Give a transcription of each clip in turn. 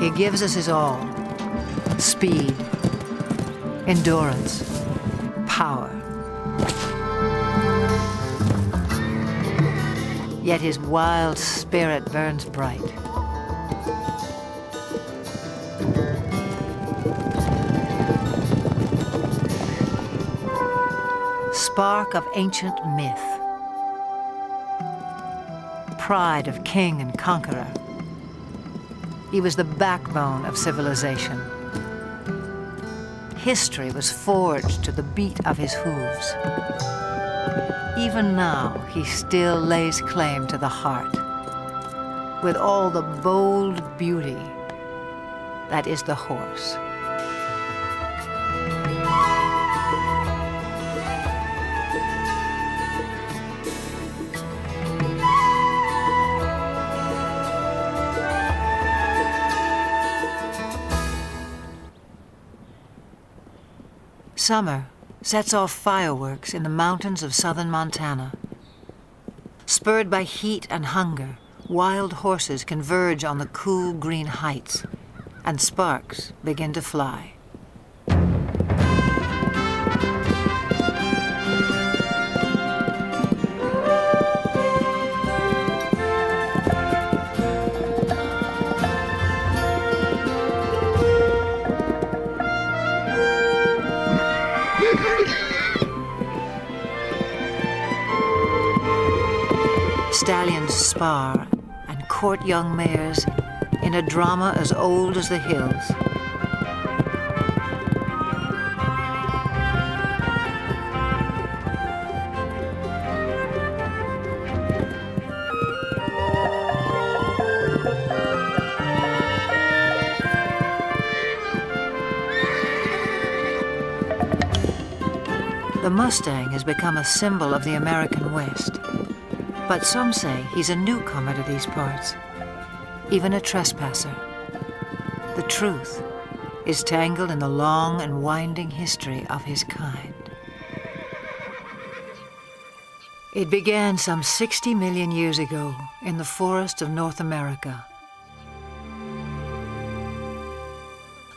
He gives us his all: speed, endurance, power. Yet his wild spirit burns bright. Spark of ancient myth, pride of king and conqueror. He was the backbone of civilization. History was forged to the beat of his hooves. Even now, he still lays claim to the heart, with all the bold beauty that is the horse. Summer sets off fireworks in the mountains of southern Montana. Spurred by heat and hunger, wild horses converge on the cool green heights, and sparks begin to fly. Stallions spar and court young mares in a drama as old as the hills. The Mustang has become a symbol of the American West. But some say he's a newcomer to these parts, even a trespasser. The truth is tangled in the long and winding history of his kind. It began some 60 million years ago in the forests of North America.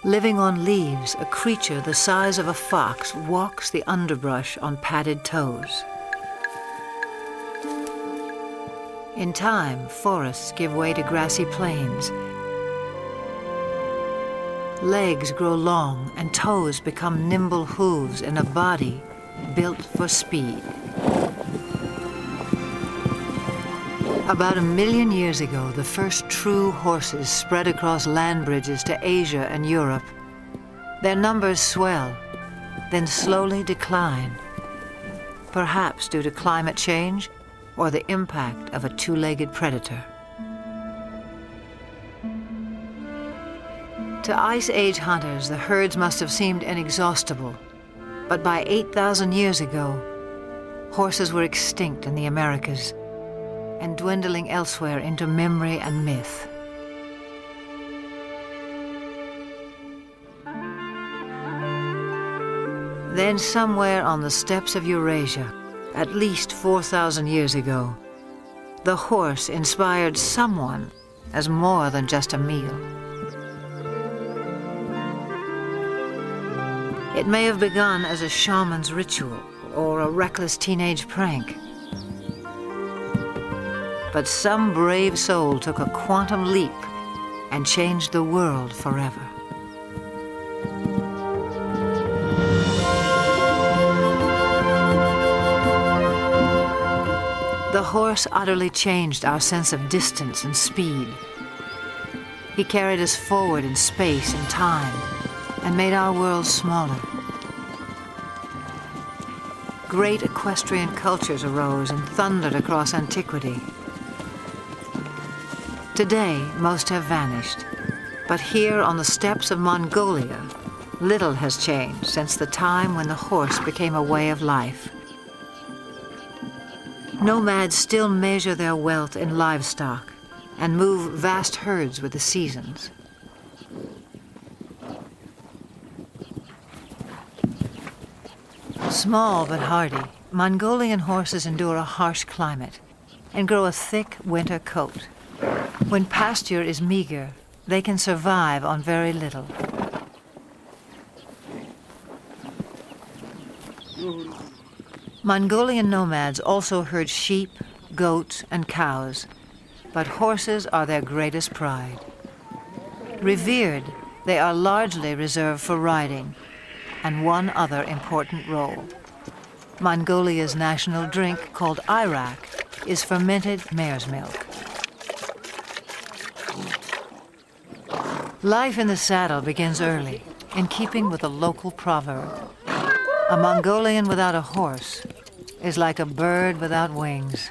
Living on leaves, a creature the size of a fox walks the underbrush on padded toes. In time, forests give way to grassy plains. Legs grow long and toes become nimble hooves in a body built for speed. About 1 million years ago, the first true horses spread across land bridges to Asia and Europe. Their numbers swell, then slowly decline, perhaps due to climate change or the impact of a two-legged predator. To Ice Age hunters, the herds must have seemed inexhaustible, but by 8,000 years ago, horses were extinct in the Americas and dwindling elsewhere into memory and myth. Then somewhere on the steppes of Eurasia, at least 4,000 years ago, the horse inspired someone as more than just a meal. It may have begun as a shaman's ritual or a reckless teenage prank. But some brave soul took a quantum leap and changed the world forever. The horse utterly changed our sense of distance and speed. He carried us forward in space and time and made our world smaller. Great equestrian cultures arose and thundered across antiquity. Today, most have vanished, but here on the steppes of Mongolia, little has changed since the time when the horse became a way of life. Nomads still measure their wealth in livestock and move vast herds with the seasons. Small but hardy, Mongolian horses endure a harsh climate and grow a thick winter coat. When pasture is meager, they can survive on very little. Mongolian nomads also herd sheep, goats, and cows, but horses are their greatest pride. Revered, they are largely reserved for riding, and one other important role. Mongolia's national drink, called Irak, is fermented mare's milk. Life in the saddle begins early, in keeping with a local proverb. A Mongolian without a horse is like a bird without wings.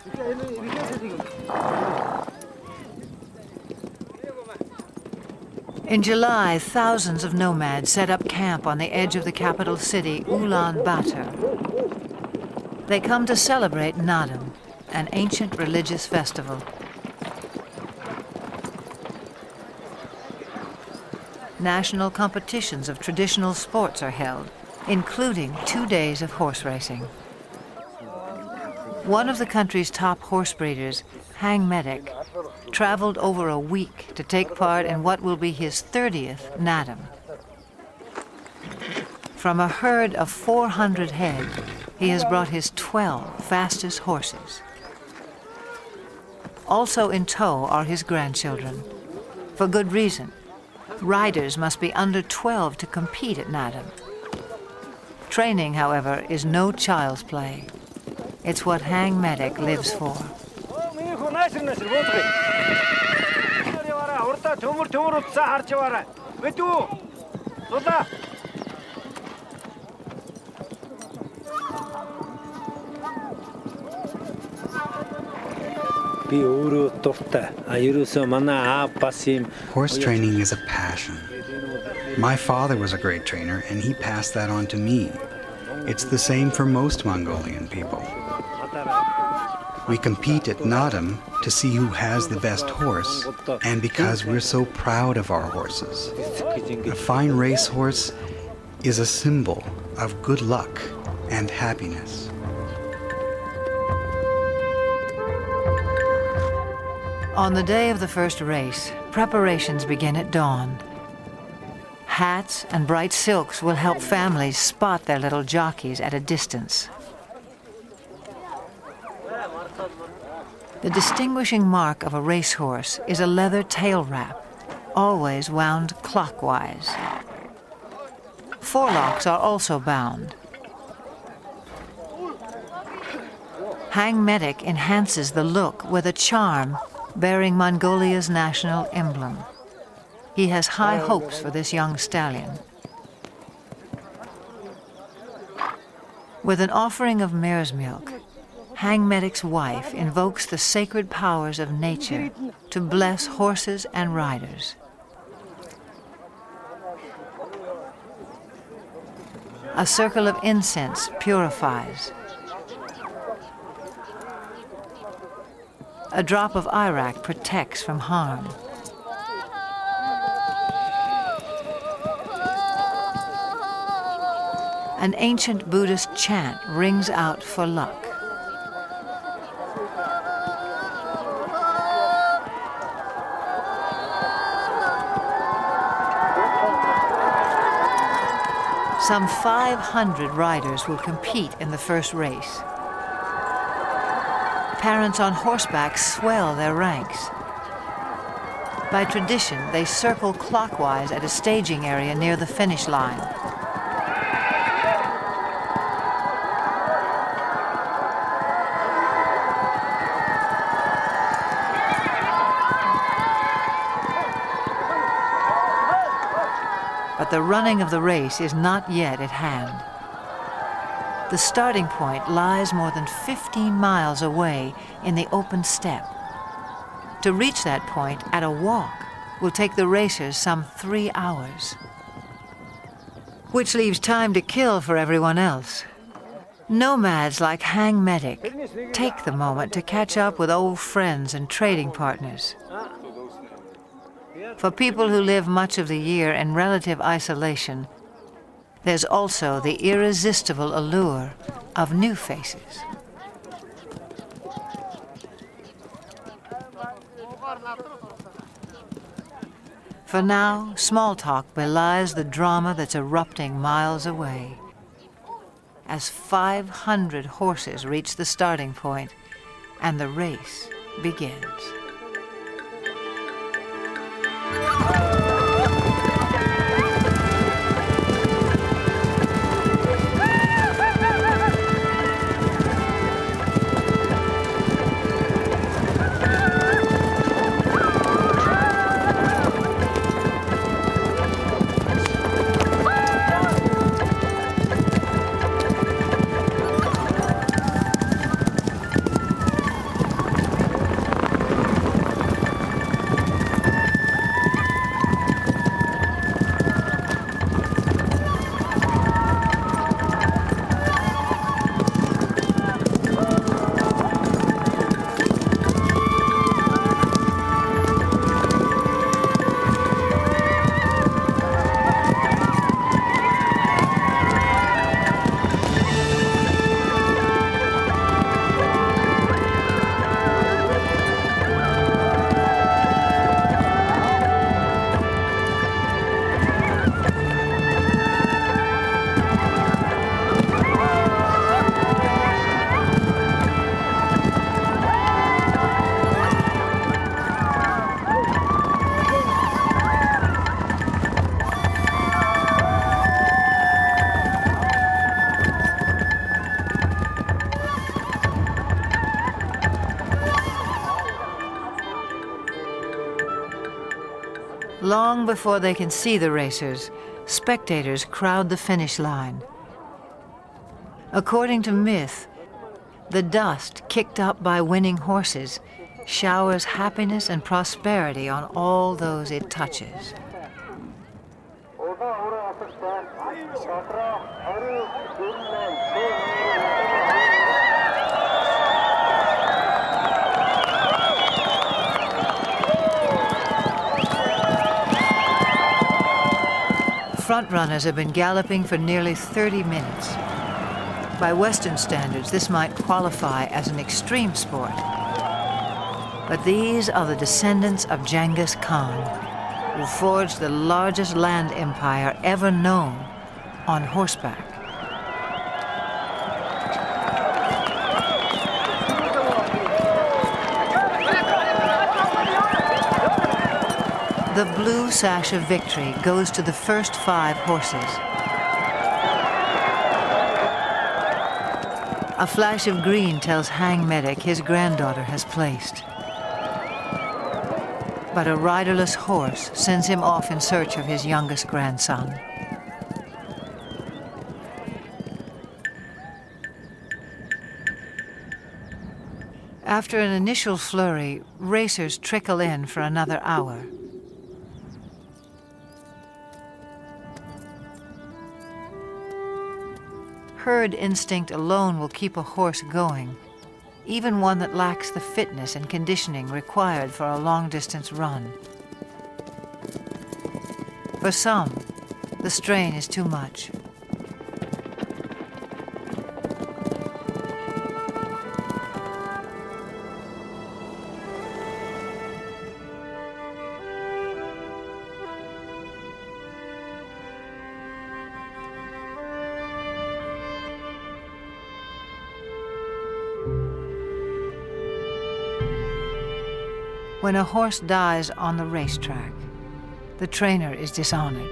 In July, thousands of nomads set up camp on the edge of the capital city, Ulaanbaatar. They come to celebrate Naadam, an ancient religious festival. National competitions of traditional sports are held, including 2 days of horse racing. One of the country's top horse breeders, Hang Medic, traveled over a week to take part in what will be his 30th Naadam. From a herd of 400 head, he has brought his 12 fastest horses. Also in tow are his grandchildren. For good reason. Riders must be under 12 to compete at Naadam. Training, however, is no child's play. It's what Hang Medic lives for. Horse training is a passion. My father was a great trainer, and he passed that on to me. It's the same for most Mongolian people. We compete at Naadam to see who has the best horse, and because we're so proud of our horses. A fine racehorse is a symbol of good luck and happiness. On the day of the first race, preparations begin at dawn. Hats and bright silks will help families spot their little jockeys at a distance. The distinguishing mark of a racehorse is a leather tail wrap, always wound clockwise. Forelocks are also bound. Hang Medic enhances the look with a charm bearing Mongolia's national emblem. He has high hopes for this young stallion. With an offering of mare's milk, Hang Medic's wife invokes the sacred powers of nature to bless horses and riders. A circle of incense purifies. A drop of Irak protects from harm. An ancient Buddhist chant rings out for luck. Some 500 riders will compete in the first race. Parents on horseback swell their ranks. By tradition, they circle clockwise at a staging area near the finish line. But the running of the race is not yet at hand. The starting point lies more than 15 miles away in the open steppe. To reach that point at a walk will take the racers some 3 hours, which leaves time to kill for everyone else. Nomads like Hang Medic take the moment to catch up with old friends and trading partners. For people who live much of the year in relative isolation, there's also the irresistible allure of new faces. For now, small talk belies the drama that's erupting miles away. As 500 horses reach the starting point, and the race begins. Long before they can see the racers, spectators crowd the finish line. According to myth, the dust kicked up by winning horses showers happiness and prosperity on all those it touches. Frontrunners have been galloping for nearly 30 minutes. By Western standards, this might qualify as an extreme sport. But these are the descendants of Genghis Khan, who forged the largest land empire ever known on horseback. The blue sash of victory goes to the first 5 horses. A flash of green tells Hang Medic his granddaughter has placed. But a riderless horse sends him off in search of his youngest grandson. After an initial flurry, racers trickle in for another hour. Herd instinct alone will keep a horse going, even one that lacks the fitness and conditioning required for a long-distance run. For some, the strain is too much. When a horse dies on the racetrack, the trainer is dishonored.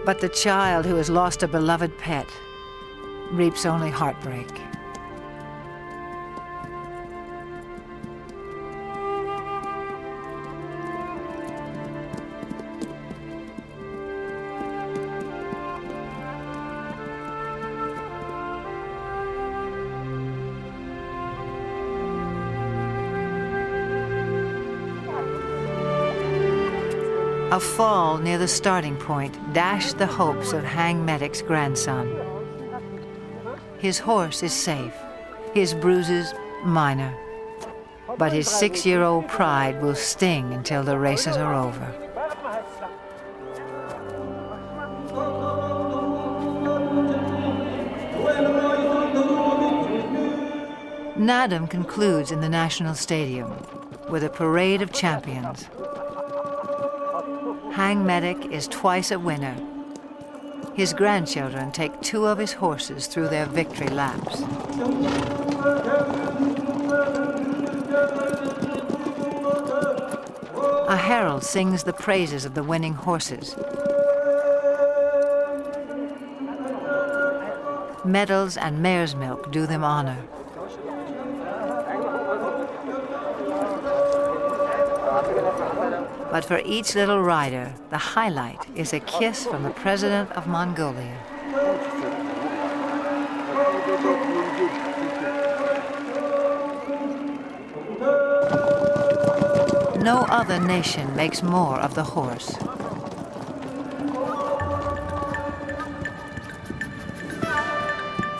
But the child who has lost a beloved pet reaps only heartbreak. A fall near the starting point dashed the hopes of Hang Medic's grandson. His horse is safe, his bruises minor, but his 6-year-old pride will sting until the races are over. Nadam concludes in the National Stadium. with a parade of champions. Hang Medic is twice a winner. His grandchildren take 2 of his horses through their victory laps. A herald sings the praises of the winning horses. Medals and mare's milk do them honor. But for each little rider, the highlight is a kiss from the President of Mongolia. No other nation makes more of the horse.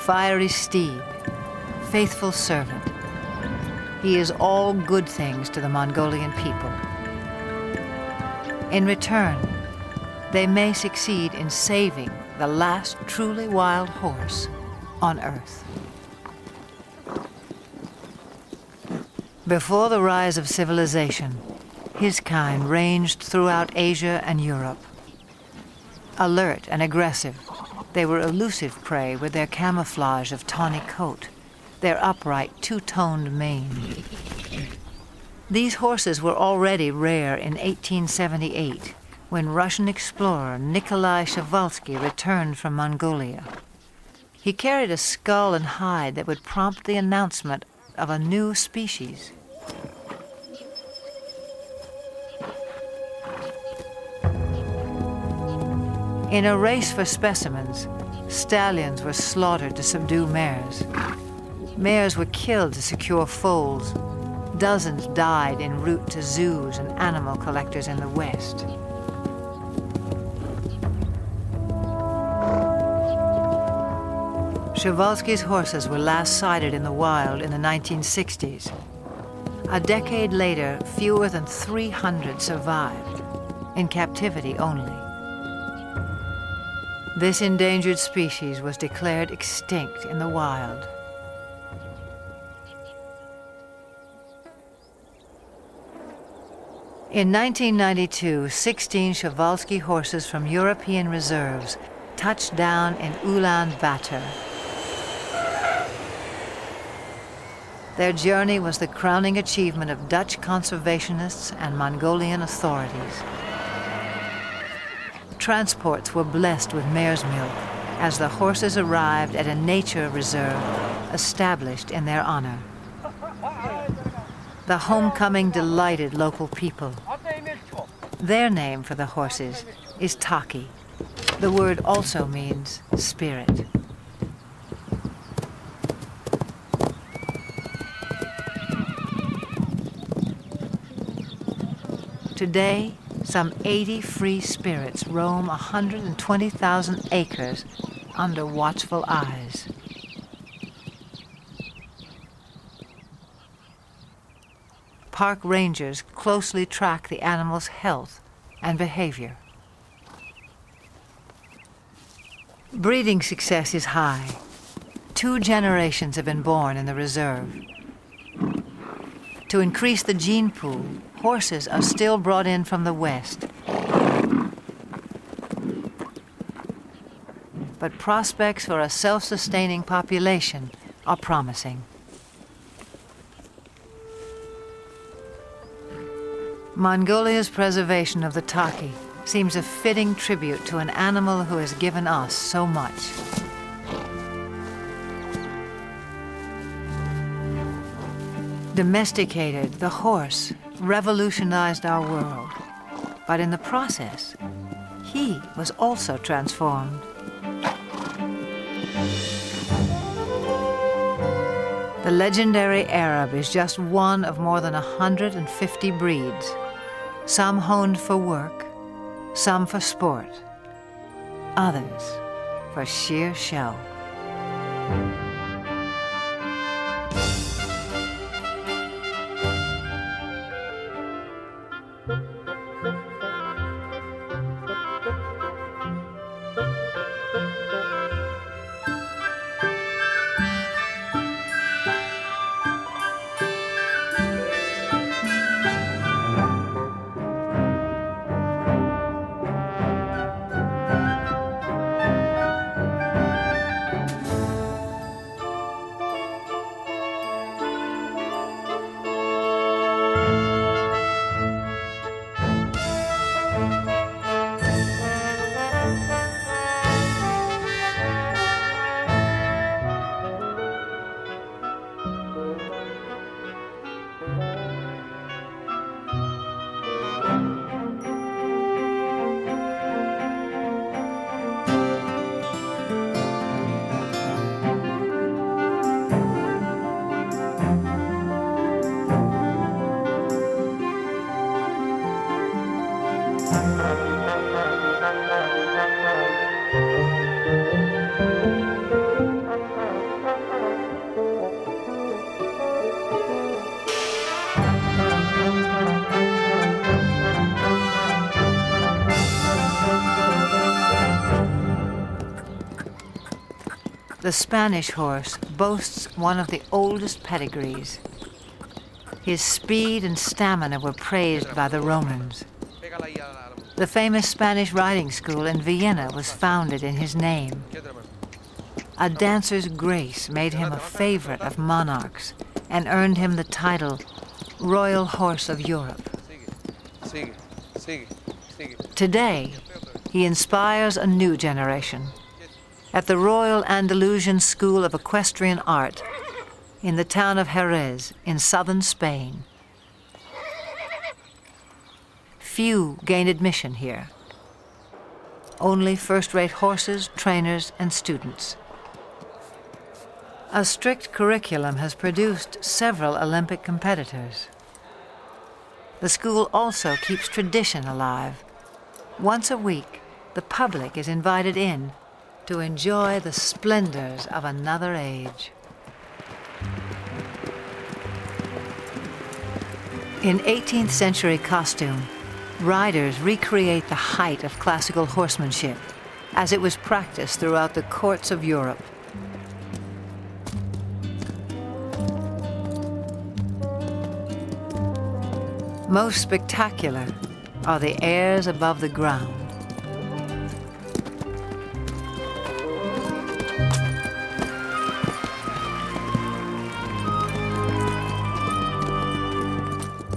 Fiery steed, faithful servant. He is all good things to the Mongolian people. In return, they may succeed in saving the last truly wild horse on Earth. Before the rise of civilization, his kind ranged throughout Asia and Europe. Alert and aggressive, they were elusive prey with their camouflage of tawny coat, their upright two-toned mane. These horses were already rare in 1878, when Russian explorer Nikolai Przewalski returned from Mongolia. He carried a skull and hide that would prompt the announcement of a new species. In a race for specimens, stallions were slaughtered to subdue mares. Mares were killed to secure foals. Dozens died en route to zoos and animal collectors in the West. Przewalski's horses were last sighted in the wild in the 1960s. A decade later, fewer than 300 survived, in captivity only. This endangered species was declared extinct in the wild. In 1992, 16 Przewalski horses from European reserves touched down in Ulaanbaatar. Their journey was the crowning achievement of Dutch conservationists and Mongolian authorities. Transports were blessed with mare's milk as the horses arrived at a nature reserve established in their honor. The homecoming delighted local people. Their name for the horses is Taki. The word also means spirit. Today, some 80 free spirits roam 120,000 acres under watchful eyes. Park rangers closely track the animal's health and behavior. Breeding success is high. 2 generations have been born in the reserve. To increase the gene pool, horses are still brought in from the West. But prospects for a self-sustaining population are promising. Mongolia's preservation of the Taki seems a fitting tribute to an animal who has given us so much. Domesticated, the horse revolutionized our world, but in the process, he was also transformed. The legendary Arab is just one of more than 150 breeds, some honed for work, some for sport, others for sheer show. The Spanish horse boasts one of the oldest pedigrees. His speed and stamina were praised by the Romans. The famous Spanish riding school in Vienna was founded in his name. A dancer's grace made him a favorite of monarchs and earned him the title Royal Horse of Europe. Today, he inspires a new generation. At the Royal Andalusian School of Equestrian Art in the town of Jerez in southern Spain. Few gain admission here. Only first-rate horses, trainers, and students. A strict curriculum has produced several Olympic competitors. The school also keeps tradition alive. Once a week, the public is invited in to enjoy the splendors of another age. In 18th century costume, riders recreate the height of classical horsemanship as it was practiced throughout the courts of Europe. Most spectacular are the airs above the ground.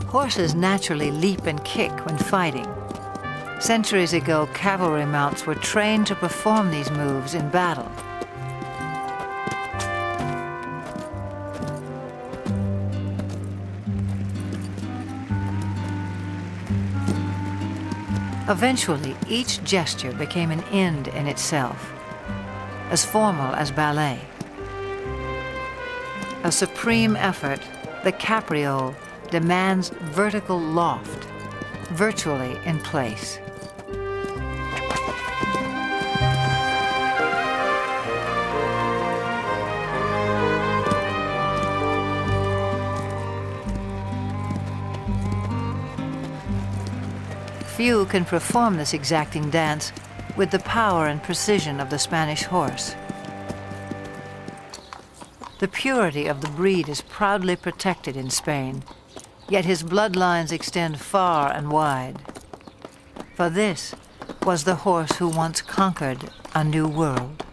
Horses naturally leap and kick when fighting. Centuries ago, cavalry mounts were trained to perform these moves in battle. Eventually, each gesture became an end in itself, as formal as ballet. A supreme effort, the capriole demands vertical loft, virtually in place. Few can perform this exacting dance with the power and precision of the Spanish horse. The purity of the breed is proudly protected in Spain, yet his bloodlines extend far and wide. For this was the horse who once conquered a new world.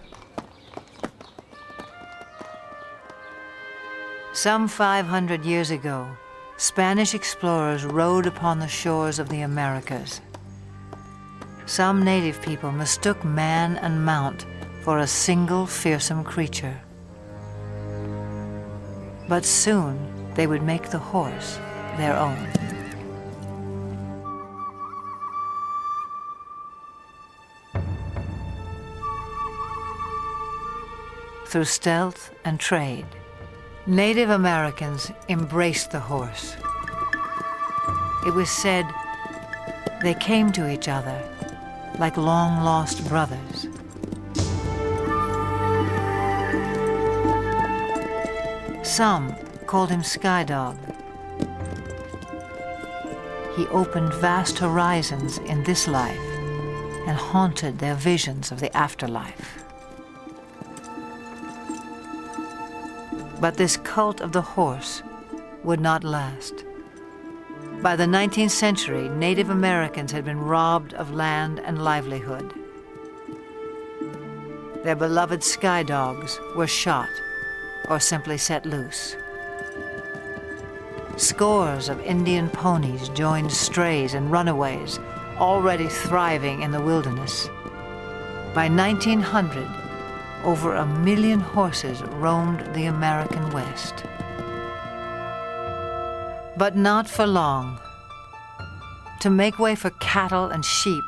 Some 500 years ago, Spanish explorers rode upon the shores of the Americas. Some native people mistook man and mount for a single fearsome creature. But soon they would make the horse their own. Through stealth and trade, Native Americans embraced the horse. It was said they came to each other like long-lost brothers. Some called him Sky Dog. He opened vast horizons in this life and haunted their visions of the afterlife. But this cult of the horse would not last. By the 19th century, Native Americans had been robbed of land and livelihood. Their beloved sky dogs were shot or simply set loose. Scores of Indian ponies joined strays and runaways, already thriving in the wilderness. By 1900, over 1 million horses roamed the American West. But not for long. To make way for cattle and sheep,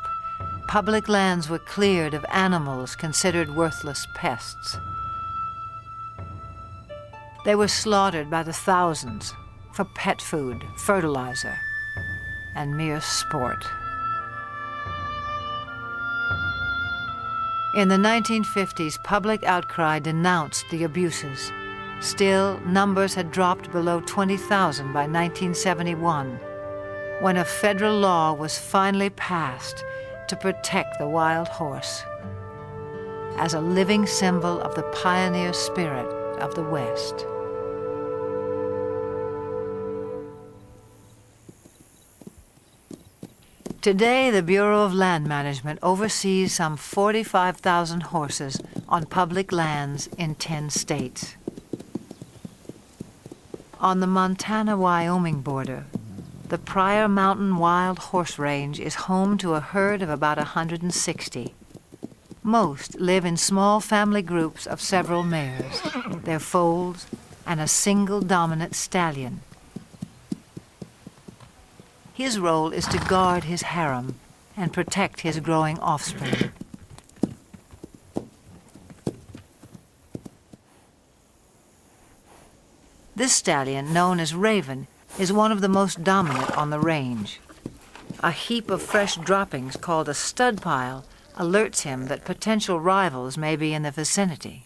public lands were cleared of animals considered worthless pests. They were slaughtered by the thousands for pet food, fertilizer, and mere sport. In the 1950s, public outcry denounced the abuses. Still, numbers had dropped below 20,000 by 1971, when a federal law was finally passed to protect the wild horse. as a living symbol of the pioneer spirit of the West. Today, the Bureau of Land Management oversees some 45,000 horses on public lands in 10 states. On the Montana-Wyoming border, the Pryor Mountain Wild Horse Range is home to a herd of about 160. Most live in small family groups of several mares, their foals, and a single dominant stallion. His role is to guard his harem and protect his growing offspring. This stallion, known as Raven, is one of the most dominant on the range. A heap of fresh droppings called a stud pile alerts him that potential rivals may be in the vicinity.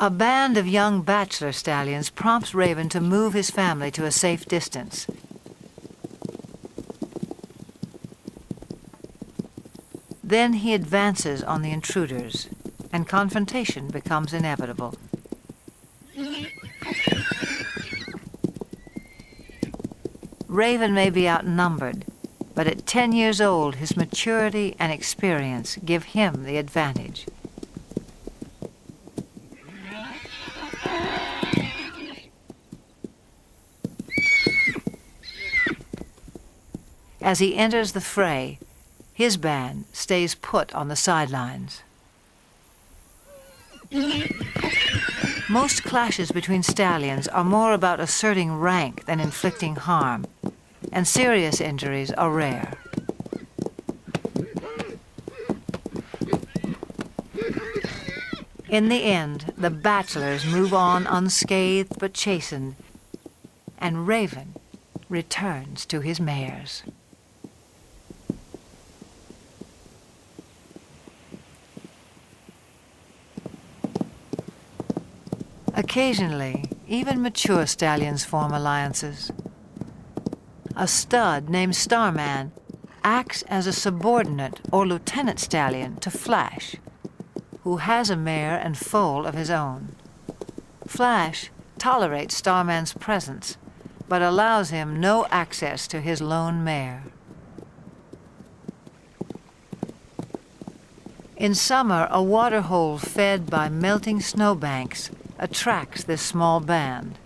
A band of young bachelor stallions prompts Raven to move his family to a safe distance. Then he advances on the intruders, and confrontation becomes inevitable. Raven may be outnumbered, but at 10 years old, his maturity and experience give him the advantage. As he enters the fray, his band stays put on the sidelines. Most clashes between stallions are more about asserting rank than inflicting harm, and serious injuries are rare. In the end, the bachelors move on unscathed but chastened, and Raven returns to his mares. Occasionally, even mature stallions form alliances. A stud named Starman acts as a subordinate or lieutenant stallion to Flash, who has a mare and foal of his own. Flash tolerates Starman's presence, but allows him no access to his lone mare. In summer, a waterhole fed by melting snowbanks attracts this small band.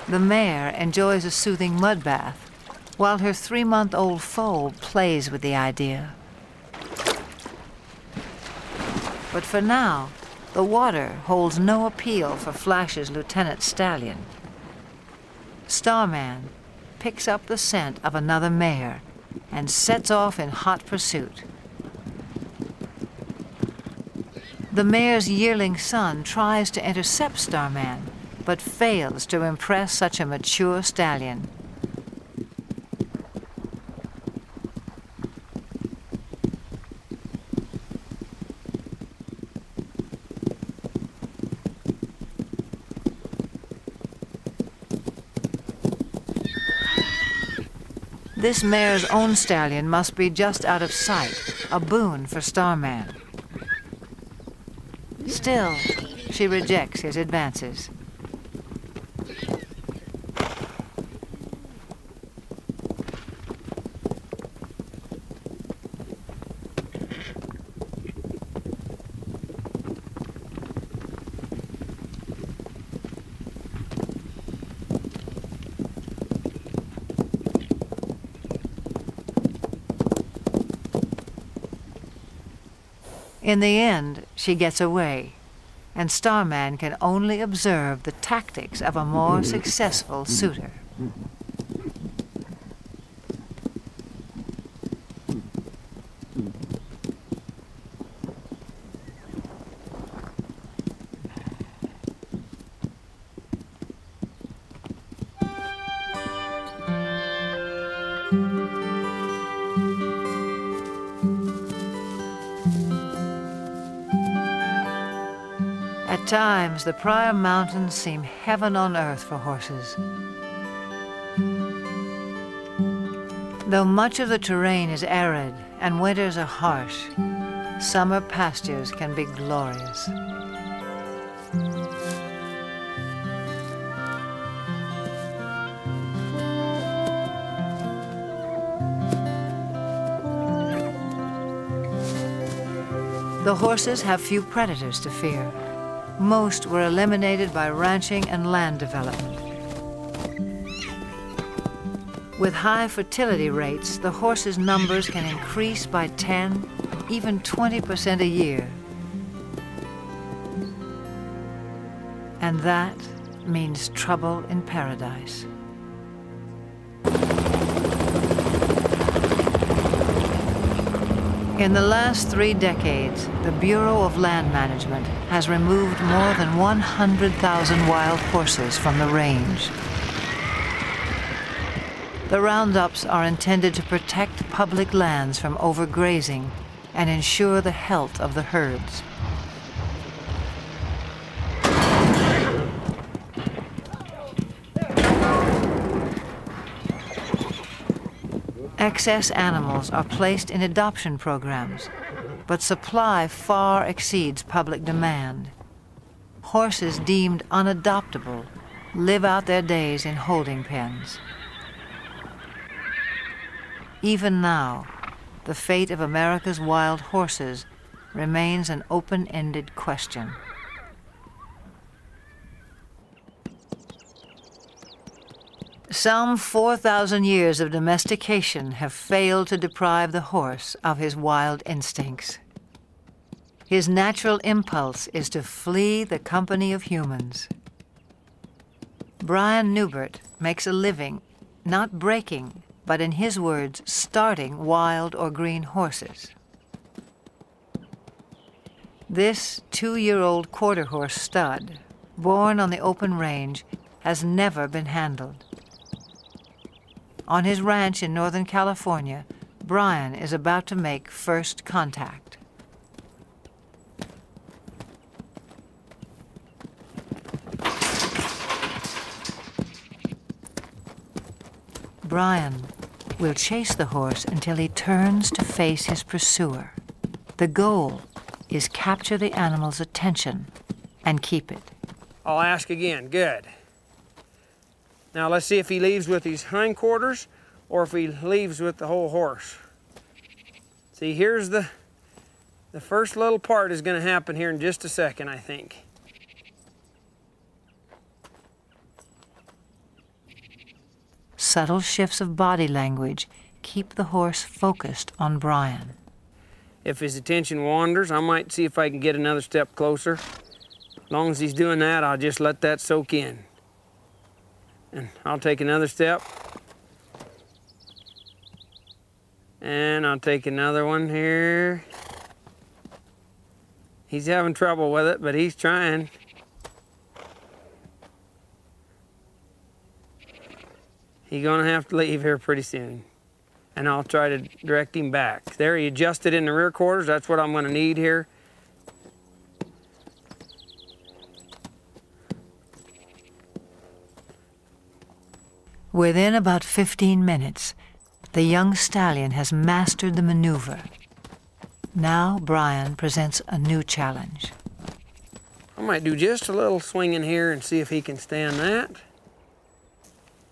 The mare enjoys a soothing mud bath, while her 3-month-old foal plays with the idea. But for now, the water holds no appeal for Flash's lieutenant stallion. Starman picks up the scent of another mare and sets off in hot pursuit. The mare's yearling son tries to intercept Starman, but fails to impress such a mature stallion. This mare's own stallion must be just out of sight, a boon for Starman. Still, she rejects his advances. In the end, she gets away, and Starman can only observe the tactics of a more successful suitor. times, the Pryor Mountains seem heaven on earth for horses. Though much of the terrain is arid and winters are harsh, summer pastures can be glorious. The horses have few predators to fear. Most were eliminated by ranching and land development. With high fertility rates, the horses' numbers can increase by 10, even 20% a year. And that means trouble in paradise. In the last 3 decades, the Bureau of Land Management has removed more than 100,000 wild horses from the range. The roundups are intended to protect public lands from overgrazing and ensure the health of the herds. Excess animals are placed in adoption programs, but supply far exceeds public demand. Horses deemed unadoptable live out their days in holding pens. Even now, the fate of America's wild horses remains an open-ended question. Some 4,000 years of domestication have failed to deprive the horse of his wild instincts. His natural impulse is to flee the company of humans. Brian Newbert makes a living not breaking, but in his words, starting wild or green horses. This 2-year-old quarter horse stud, born on the open range, has never been handled. On his ranch in Northern California, Brian is about to make first contact. Brian will chase the horse until he turns to face his pursuer. The goal is capture the animal's attention and keep it. I'll ask again. Good. Now let's see if he leaves with his hindquarters or if he leaves with the whole horse. See, here's the first little part is going to happen here in just a second, I think. Subtle shifts of body language keep the horse focused on Brian. If his attention wanders, I might see if I can get another step closer. As long as he's doing that, I'll just let that soak in. And I'll take another step. And I'll take another one here. He's having trouble with it, but he's trying. He's gonna have to leave here pretty soon. And I'll try to direct him back. There, he adjusted in the rear quarters. That's what I'm gonna need here. Within about 15 minutes, the young stallion has mastered the maneuver. Now Brian presents a new challenge. I might do just a little swinging here and see if he can stand that.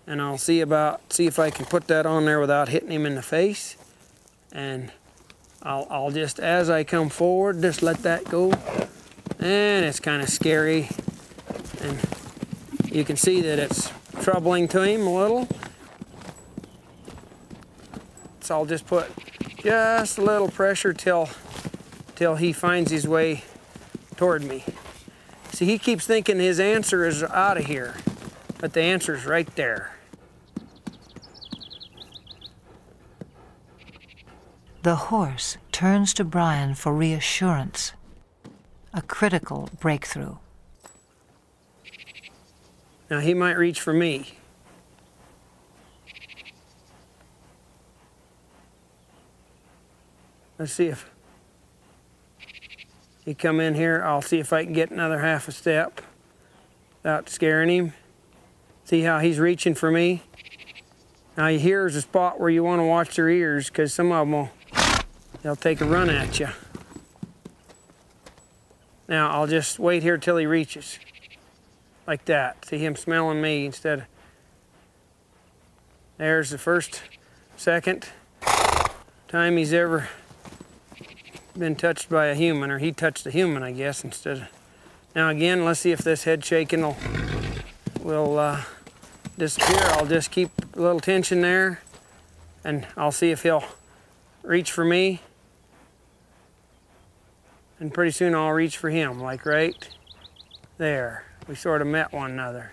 And I'll see if I can put that on there without hitting him in the face. And I'll just, as I come forward, just let that go. And it's kind of scary. And you can see that it's troubling to him a little. So I'll just put just a little pressure till he finds his way toward me. See, he keeps thinking his answer is out of here, but the answer's right there. The horse turns to Brian for reassurance, a critical breakthrough. Now he might reach for me. Let's see if... He come in here, I'll see if I can get another half a step without scaring him. See how he's reaching for me? Now here's a spot where you want to watch their ears, because some of them they'll take a run at you. Now I'll just wait here till he reaches. Like that. See him smelling me instead of... There's the first, second time he's ever been touched by a human, or he touched a human, I guess, instead of... Now again, let's see if this head shaking will disappear. I'll just keep a little tension there, and I'll see if he'll reach for me. And pretty soon I'll reach for him, like right there. We sort of met one another.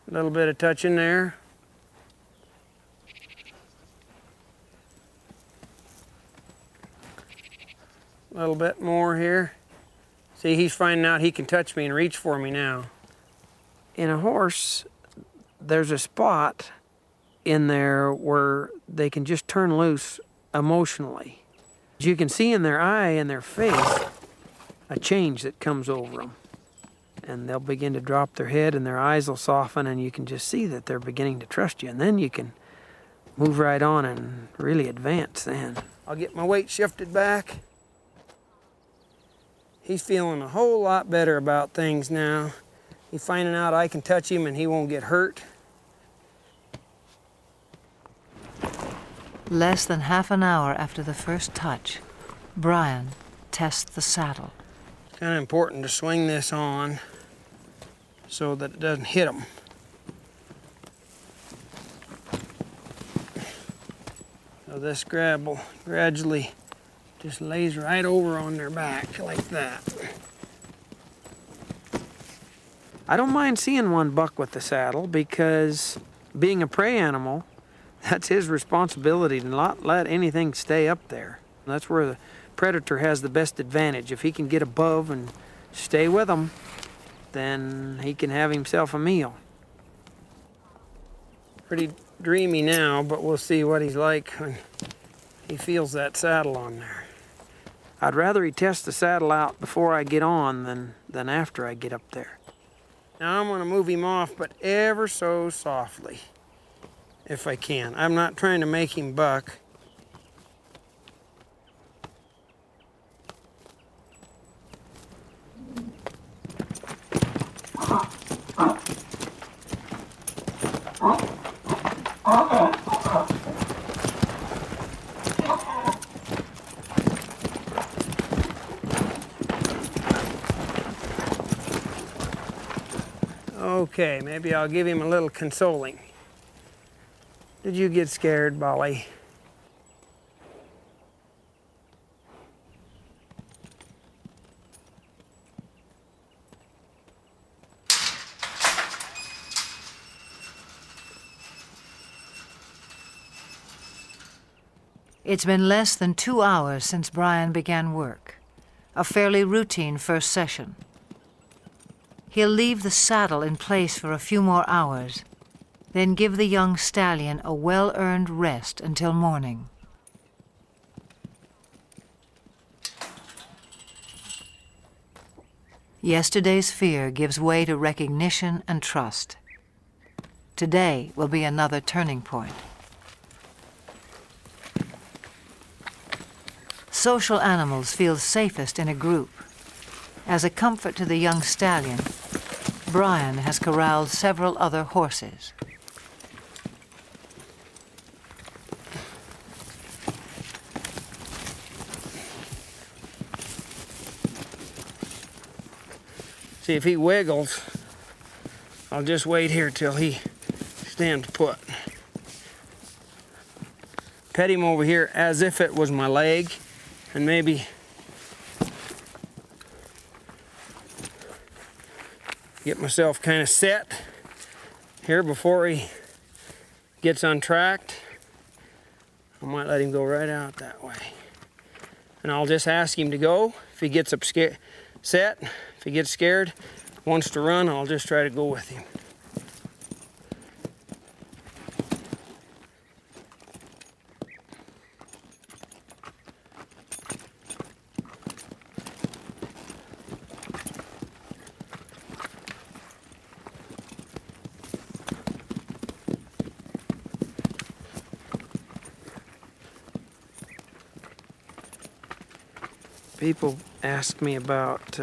A little bit of touching there. A little bit more here. See, he's finding out he can touch me and reach for me now. In a horse, there's a spot in there where they can just turn loose emotionally. You can see in their eye and their face a change that comes over them. And they'll begin to drop their head and their eyes will soften, and you can just see that they're beginning to trust you. And then you can move right on and really advance then. I'll get my weight shifted back. He's feeling a whole lot better about things now. He's finding out I can touch him and he won't get hurt. Less than half an hour after the first touch, Brian tests the saddle. It's kind of important to swing this on so that it doesn't hit him. So this grab will gradually just lays right over on their back like that. I don't mind seeing one buck with the saddle, because being a prey animal, that's his responsibility to not let anything stay up there. That's where the predator has the best advantage. If he can get above and stay with them, then he can have himself a meal. Pretty dreamy now, but we'll see what he's like when he feels that saddle on there. I'd rather he test the saddle out before I get on than after I get up there. Now I'm gonna move him off, but ever so softly, if I can. I'm not trying to make him buck. Okay, maybe I'll give him a little consoling. Did you get scared, Bolly? It's been less than 2 hours since Brian began work, a fairly routine first session. He'll leave the saddle in place for a few more hours, then give the young stallion a well-earned rest until morning. Yesterday's fear gives way to recognition and trust. Today will be another turning point. Social animals feel safest in a group. As a comfort to the young stallion, Brian has corralled several other horses. See, if he wiggles, I'll just wait here till he stands put. Pet him over here as if it was my leg, and maybe get myself kind of set here before he gets untracked. I might let him go right out that way. And I'll just ask him to go. If he gets up set, if he gets scared, wants to run, I'll just try to go with him. People ask me about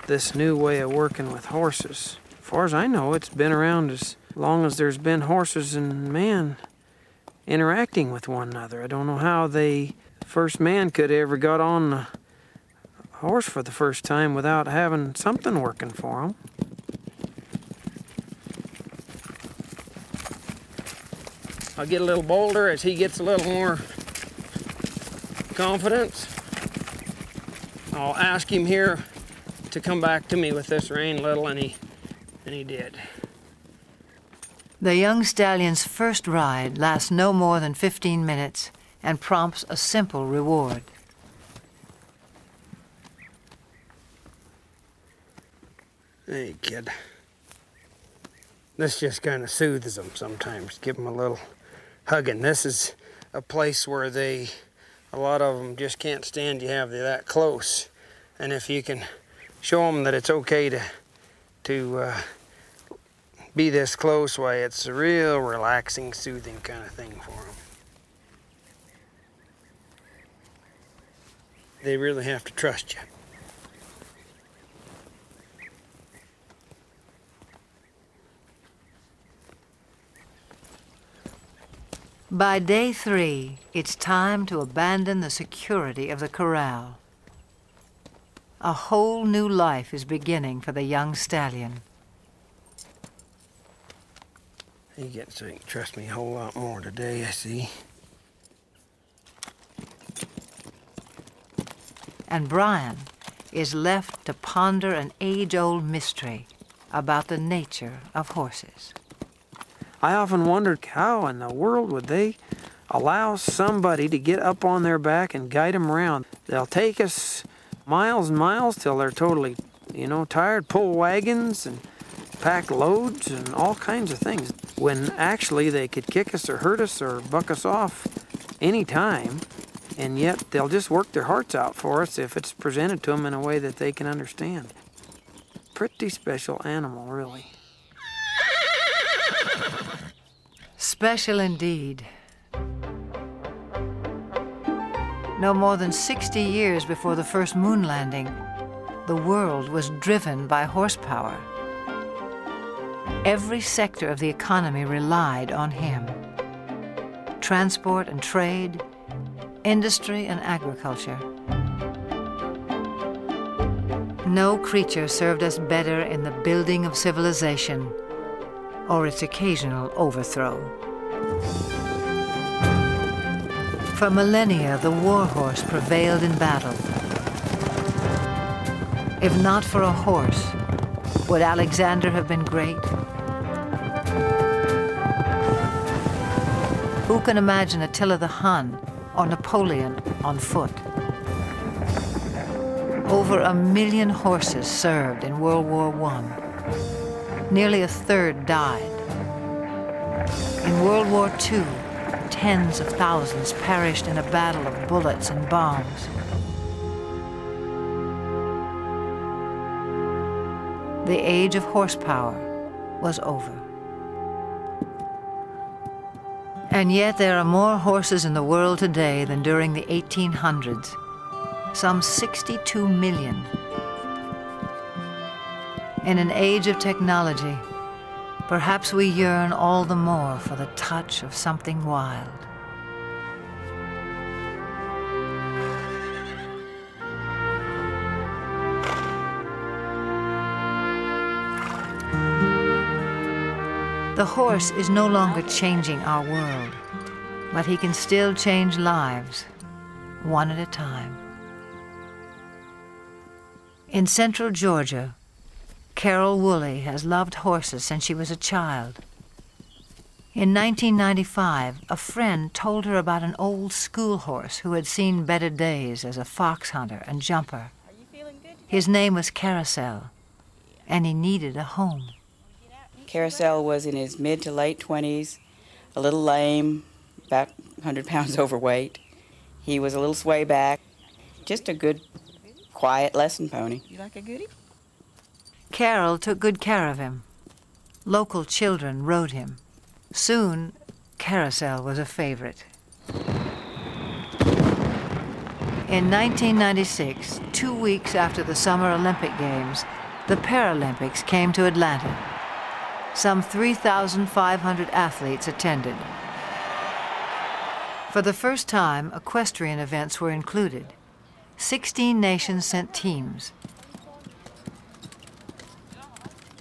this new way of working with horses. As far as I know, it's been around as long as there's been horses and man interacting with one another. I don't know how the first man could ever got on a horse for the first time without having something working for him. I'll get a little bolder as he gets a little more confidence. I'll ask him here to come back to me with this rein a little, and he did. The young stallion's first ride lasts no more than 15 minutes and prompts a simple reward. Hey, kid. This just kind of soothes them sometimes. Give them a little hugging. This is a place where a lot of them just can't stand you have you that close. And if you can show them that it's okay to be this close, why, it's a real relaxing, soothing kind of thing for them. They really have to trust you. By day 3, it's time to abandon the security of the corral. A whole new life is beginning for the young stallion. He gets so he can trust me a whole lot more today, I see. And Brian is left to ponder an age-old mystery about the nature of horses. I often wondered how in the world would they allow somebody to get up on their back and guide them around. They'll take us miles and miles till they're totally, tired, pull wagons and pack loads and all kinds of things, when actually they could kick us or hurt us or buck us off any time, and yet they'll just work their hearts out for us if it's presented to them in a way that they can understand. Pretty special animal, really. Special indeed. No more than 60 years before the first moon landing, the world was driven by horsepower. Every sector of the economy relied on him. Transport and trade, industry and agriculture. No creature served us better in the building of civilization or its occasional overthrow. For millennia, the war horse prevailed in battle. If not for a horse, would Alexander have been great? Who can imagine Attila the Hun or Napoleon on foot? Over 1 million horses served in World War I. Nearly a third died. In World War II, tens of thousands perished in a battle of bullets and bombs. The age of horsepower was over. And yet there are more horses in the world today than during the 1800s, some 62 million. In an age of technology, perhaps we yearn all the more for the touch of something wild. The horse is no longer changing our world, but he can still change lives, one at a time. In central Georgia, Carol Woolley has loved horses since she was a child. In 1995, a friend told her about an old school horse who had seen better days as a fox hunter and jumper. His name was Carousel, and he needed a home. Carousel was in his mid to late 20s, a little lame, about 100 pounds overweight. He was a little sway back, just a good, quiet lesson pony. You like a goodie? Carol took good care of him. Local children rode him. Soon, Carousel was a favorite. In 1996, 2 weeks after the Summer Olympic Games, the Paralympics came to Atlanta. Some 3,500 athletes attended. For the first time, equestrian events were included. 16 nations sent teams.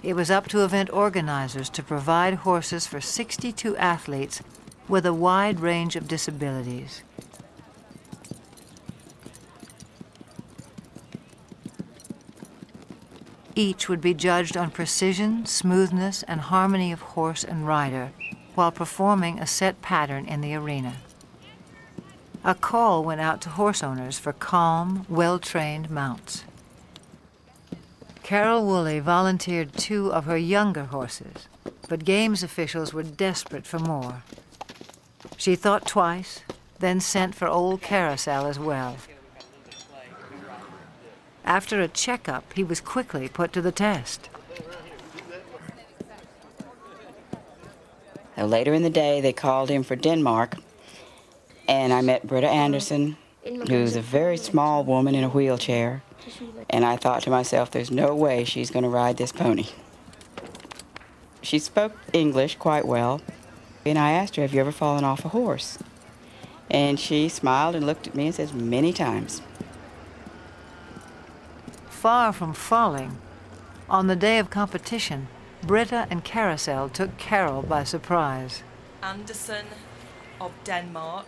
It was up to event organizers to provide horses for 62 athletes with a wide range of disabilities. Each would be judged on precision, smoothness, and harmony of horse and rider while performing a set pattern in the arena. A call went out to horse owners for calm, well-trained mounts. Carol Woolley volunteered 2 of her younger horses, but games officials were desperate for more. She thought twice, then sent for old Carousel as well. After a checkup, he was quickly put to the test. Later in the day, they called him for Denmark, and I met Britta Anderson, who's a very small woman in a wheelchair, and I thought to myself, there's no way she's going to ride this pony. She spoke English quite well, and I asked her, have you ever fallen off a horse? And she smiled and looked at me and says, many times. Far from falling, on the day of competition, Britta and Carousel took Carol by surprise. Anderson of Denmark.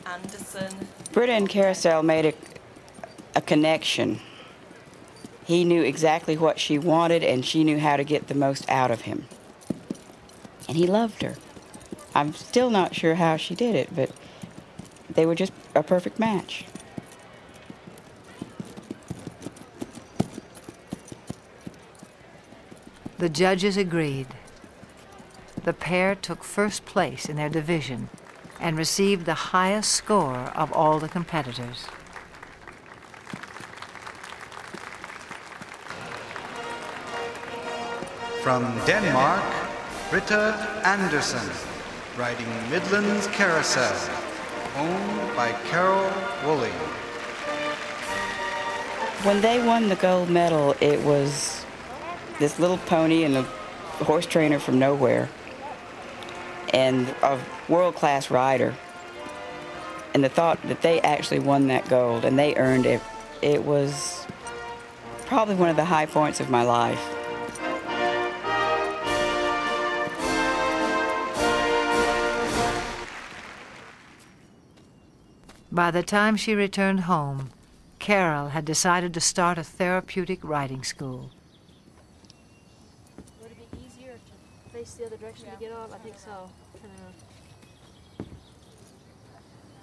Anderson. Britta and Carousel made a connection. He knew exactly what she wanted, and she knew how to get the most out of him. And he loved her. I'm still not sure how she did it, but they were just a perfect match. The judges agreed. The pair took first place in their division and received the highest score of all the competitors. From Denmark, Britta Anderson, riding Midland's Carousel, owned by Carol Woolley. When they won the gold medal, it was this little pony and a horse trainer from nowhere, and a world-class rider. And the thought that they actually won that gold and they earned it, it was probably one of the high points of my life. By the time she returned home, Carol had decided to start a therapeutic riding school. Would it be easier to face the other direction to get off? I think so.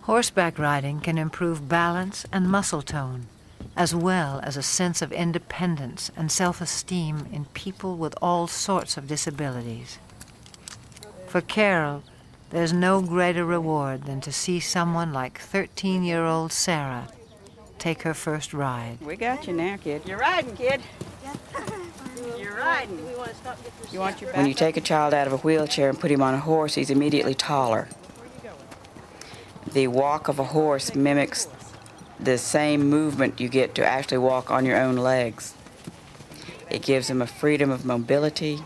Horseback riding can improve balance and muscle tone, as well as a sense of independence and self-esteem in people with all sorts of disabilities. For Carol, there's no greater reward than to see someone like 13-year-old Sarah take her first ride. We got you now, kid. You're riding, kid. You're riding. You want your back? When you take a child out of a wheelchair and put him on a horse, he's immediately taller. The walk of a horse mimics the same movement you get to actually walk on your own legs. It gives them a freedom of mobility.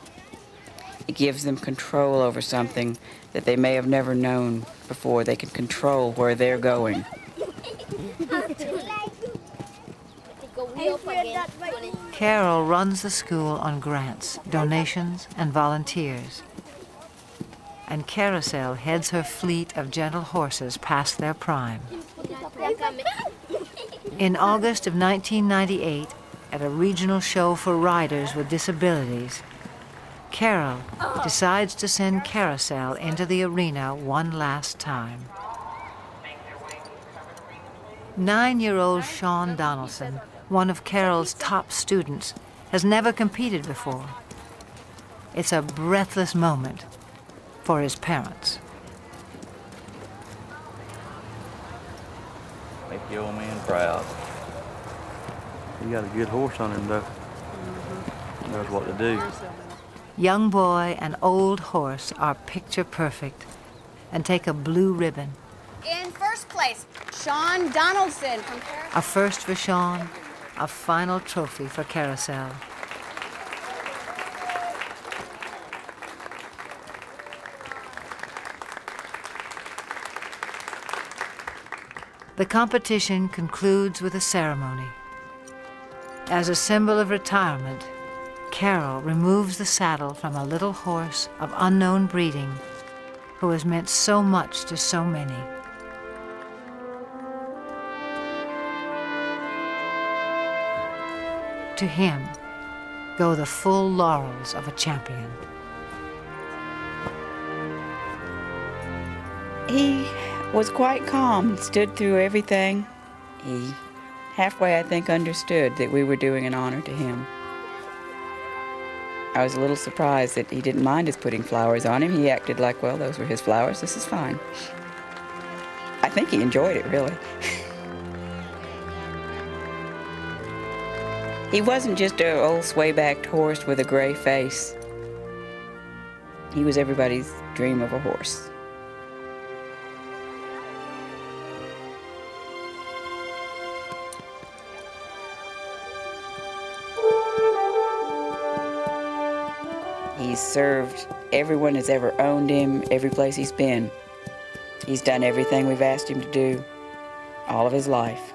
It gives them control over something that they may have never known before. They can control where they're going. Carol runs the school on grants, donations, and volunteers. And Carousel heads her fleet of gentle horses past their prime. In August of 1998, at a regional show for riders with disabilities, Carol decides to send Carousel into the arena one last time. 9-year-old Sean Donaldson, one of Carol's top students, has never competed before. It's a breathless moment for his parents. Make the old man proud. You got a good horse on him, though. Knows what to do. Young boy and old horse are picture perfect and take a blue ribbon, In first place, Sean Donaldson from Carousel. A first for Sean, a final trophy for Carousel. The competition concludes with a ceremony. As a symbol of retirement, Carol removes the saddle from a little horse of unknown breeding who has meant so much to so many. To him go the full laurels of a champion. He was quite calm and stood through everything. He halfway, I think, understood that we were doing an honor to him. I was a little surprised that he didn't mind us putting flowers on him. He acted like, well, those were his flowers, this is fine. I think he enjoyed it, really. He wasn't just an old sway-backed horse with a gray face. He was everybody's dream of a horse. He's served everyone that's ever owned him, every place he's been. He's done everything we've asked him to do, all of his life.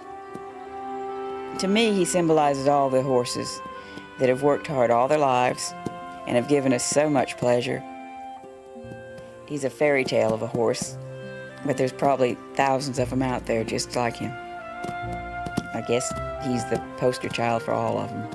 To me, he symbolizes all the horses that have worked hard all their lives and have given us so much pleasure. He's a fairy tale of a horse, but there's probably thousands of them out there just like him. I guess he's the poster child for all of them.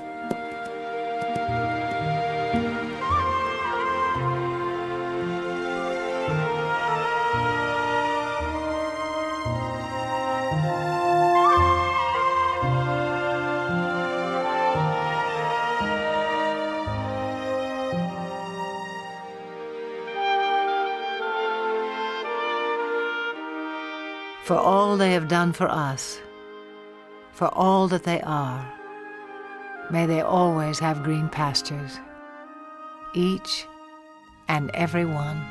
For all they have done for us, for all that they are, may they always have green pastures, each and every one.